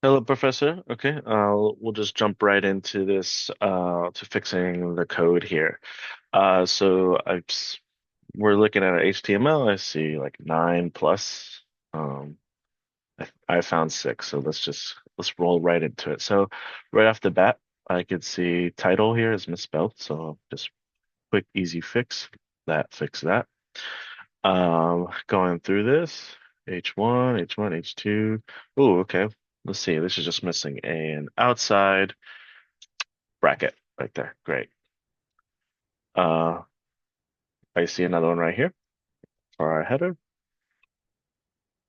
Hello, Professor. Okay, we'll just jump right into this to fixing the code here. So we're looking at our HTML. I see like 9 plus. Um, I found 6, so let's roll right into it. So right off the bat, I could see title here is misspelled. So just quick, easy fix fix that. Going through this, H1, H2. Oh, okay. Let's see. This is just missing an outside bracket right there. Great. Uh, I see another one right here for our header.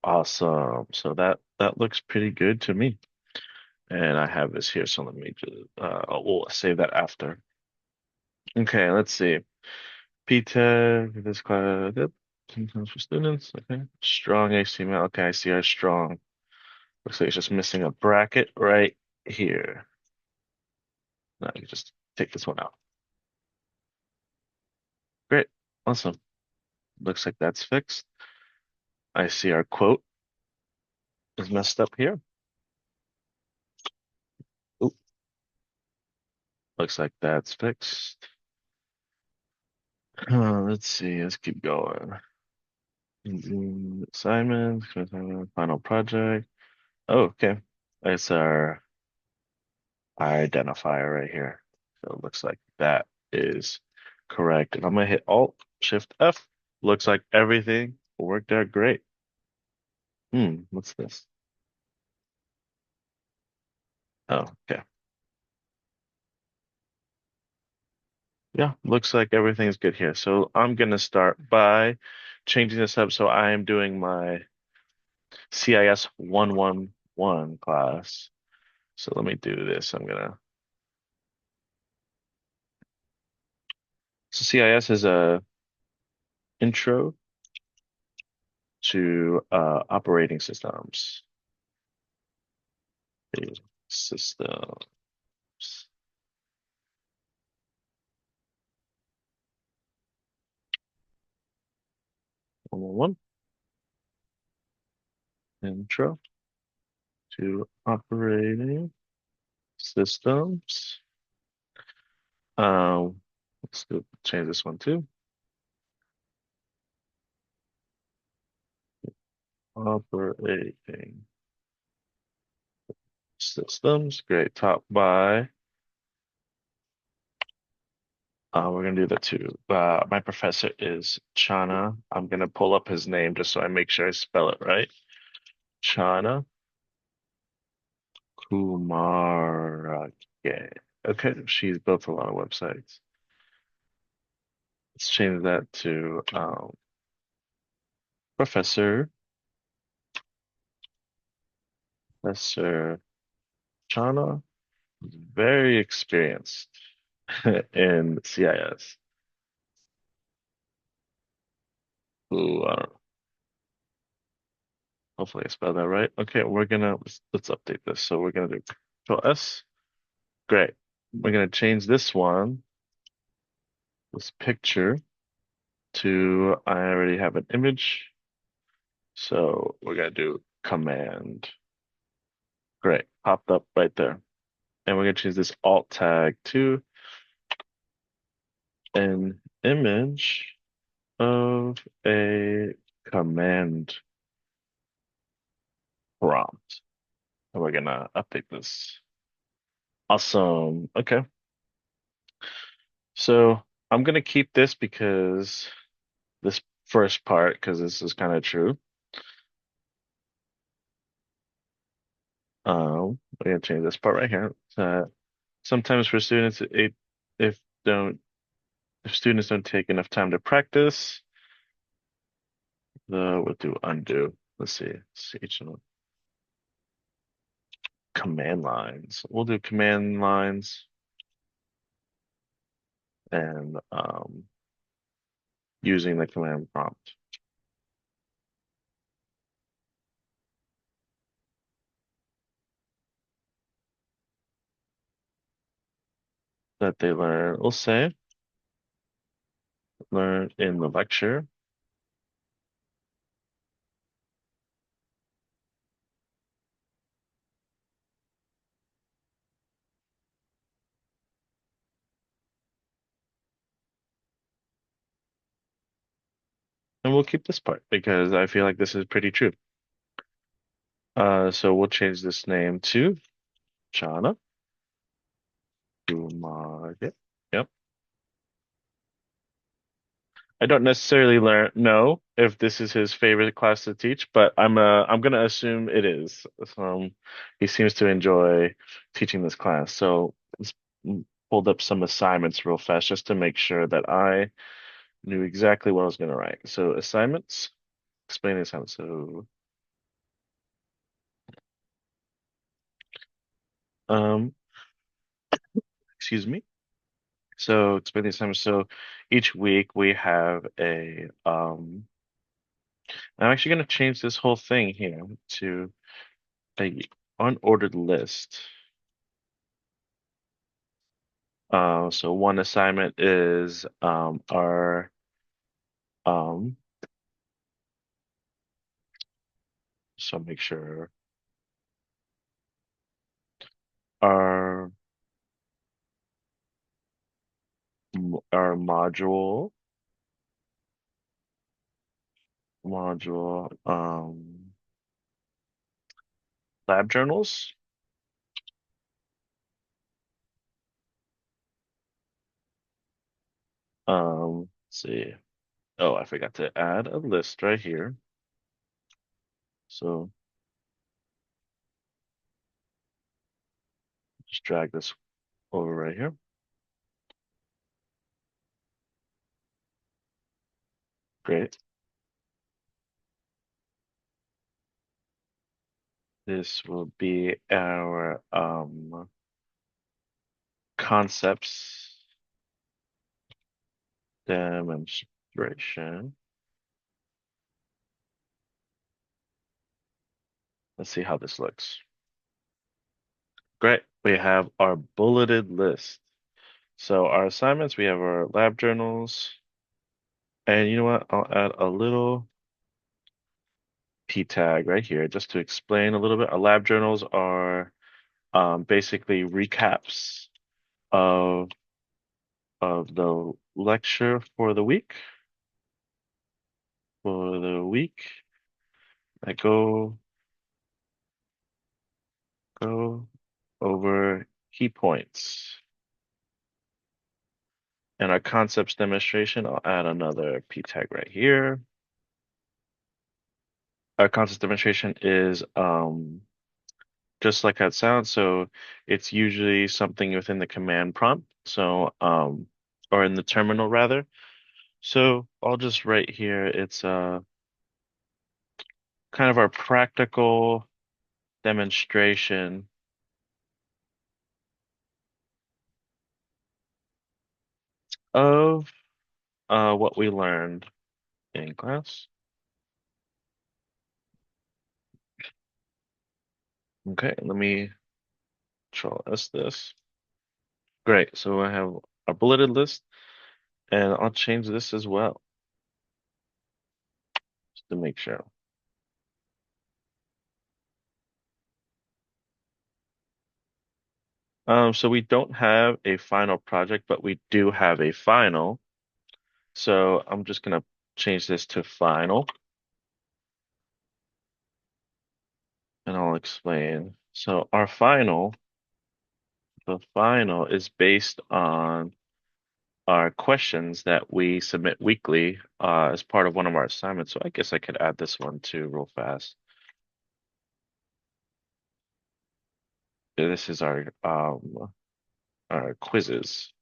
Awesome. So that looks pretty good to me. And I have this here, so let me just we'll save that after. Okay, let's see. P-tag, this class, yep. Sometimes for students. Okay. Strong HTML. Okay, I see our strong. Looks like it's just missing a bracket right here. Now you just take this one out. Great. Awesome. Looks like that's fixed. I see our quote is messed up here. Oop, looks like that's fixed. Let's see. Let's keep going. Assignment, final project. Oh, okay. It's our identifier right here. So it looks like that is correct. And I'm gonna hit Alt Shift F. Looks like everything worked out great. What's this? Oh, okay. Yeah, looks like everything's good here. So I'm gonna start by changing this up. So I am doing my CIS 111 class. So let me do this. So CIS is a intro to operating systems. Systems 111 intro to operating systems. Um, change this one too. Operating systems. Great. Top by. We're gonna do that too. My professor is Chana. I'm gonna pull up his name just so I make sure I spell it right. Chana Kumarage. Okay, she's built a lot of websites. Let's change that to Professor Professor Chana. Very experienced in CIS. Ooh, hopefully I spelled that right. Okay, let's update this. So we're gonna do Control S. Great. We're gonna change this picture to, I already have an image. So we're gonna do Command. Great. Popped up right there. And we're gonna change this alt tag to an image of a command prompt. And we're gonna update this. Awesome. Okay. So I'm gonna keep this because this first part, because this is kind of true. We're gonna change this part right here. Sometimes for students, if don't if students don't take enough time to practice, we'll do undo. Let's see, command lines. We'll do command lines and using the command prompt that they learn. We'll say learn in the lecture. And we'll keep this part because I feel like this is pretty true. So we'll change this name to Chana Kumage. Yep. I don't necessarily know if this is his favorite class to teach, but I'm gonna assume it is. He seems to enjoy teaching this class. So let's pulled up some assignments real fast just to make sure that I knew exactly what I was gonna write. So assignments, explain the assignment. So um, excuse me. So explain the assignment. So each week we have I'm actually gonna change this whole thing here to a unordered list. So one assignment is our um so make sure our our module lab journals. Let's see. Oh, I forgot to add a list right here. So just drag this over right here. Great. This will be our concepts demonstration. Let's see how this looks. Great. We have our bulleted list. So our assignments, we have our lab journals. And you know what? I'll add a little P tag right here just to explain a little bit. Our lab journals are basically recaps of the lecture for the week. For the week, I go over key points. And our concepts demonstration, I'll add another P tag right here. Our concepts demonstration is just like that sounds. So it's usually something within the command prompt. So or in the terminal rather. So I'll just write here, it's kind of our practical demonstration of what we learned in class. Okay, let me control S this. Great. So I have a bulleted list and I'll change this as well just to make sure. So we don't have a final project, but we do have a final. So I'm just gonna change this to final and I'll explain. So our final, the final is based on our questions that we submit weekly as part of one of our assignments. So I guess I could add this one too real fast. This is our quizzes.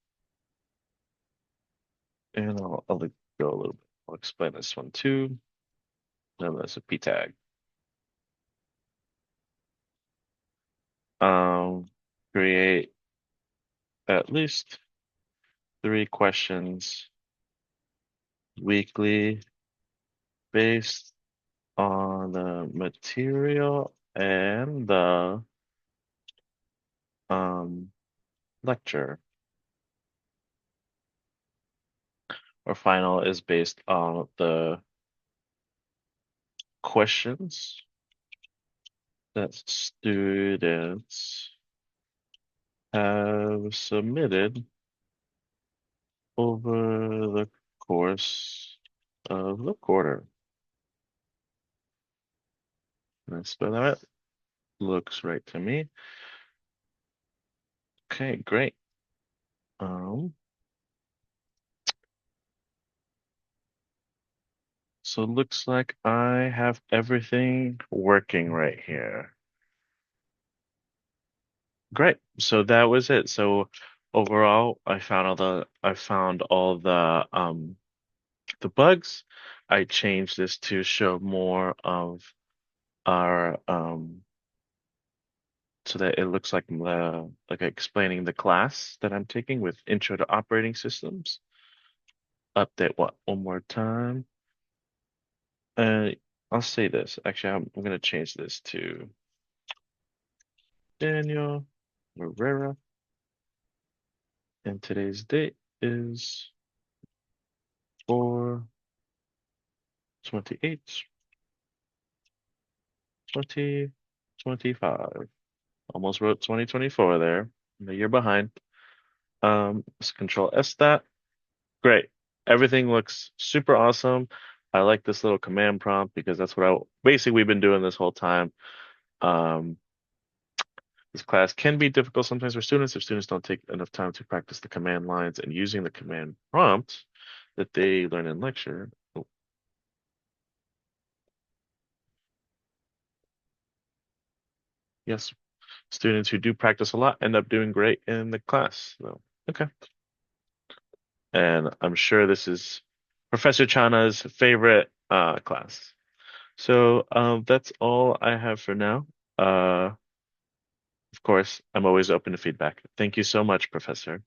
And I'll go a little bit. I'll explain this one too. Then there's a p tag. Um, create at least 3 questions weekly based on the material and the um, lecture. Our final is based on the questions that students have submitted over the course of the quarter. Can I spell that out? Looks right to me. Okay, great. Um, so it looks like I have everything working right here. Great. So that was it. So overall, I found all the bugs. I changed this to show more of our so that it looks like like explaining the class that I'm taking with Intro to Operating Systems. Update what one more time. Uh, I'll say this. Actually, I'm gonna change this to Daniel Herrera, and today's date is 4/28, 2025. Almost wrote 2024 there. I'm a year behind. Let's control S that. Great. Everything looks super awesome. I like this little command prompt because that's what I basically we've been doing this whole time. Um, this class can be difficult sometimes for students if students don't take enough time to practice the command lines and using the command prompt that they learn in lecture. Oh, yes, students who do practice a lot end up doing great in the class. So, okay. And I'm sure this is Professor Chana's favorite class. So that's all I have for now. Of course, I'm always open to feedback. Thank you so much, Professor.